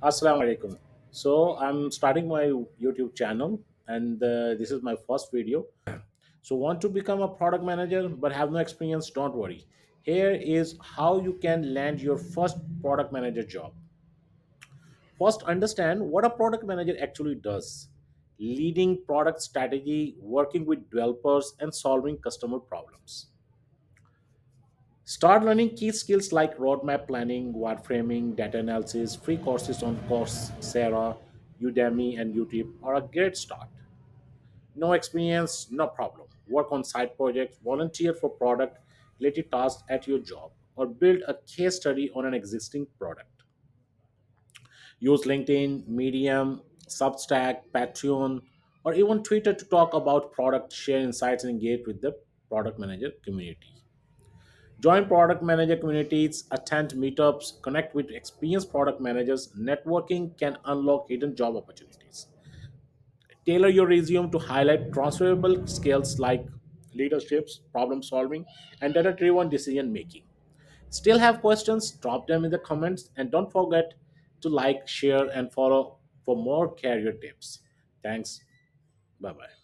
Assalamu alaikum. So I'm starting my YouTube channel, and this is my first video. So want to become a product manager but have no experience? Don't worry. Here is how you can land your first product manager job. First, understand what a product manager actually does: leading product strategy, working with developers, and solving customer problems. Start learning key skills like roadmap planning, wireframing, data analysis. Free courses on Coursera, Udemy, and YouTube are a great start. No experience, no problem. Work on side projects, volunteer for product related tasks at your job, or build a case study on an existing product. Use LinkedIn, Medium, Substack, Patreon, or even Twitter to talk about product, share insights, and engage with the product manager community. Join product manager communities, attend meetups, connect with experienced product managers. Networking can unlock hidden job opportunities. Tailor your resume to highlight transferable skills like leaderships, problem solving, and data driven decision making. Still have questions? Drop them in the comments and don't forget to like, share, and follow for more career tips. Thanks. Bye bye.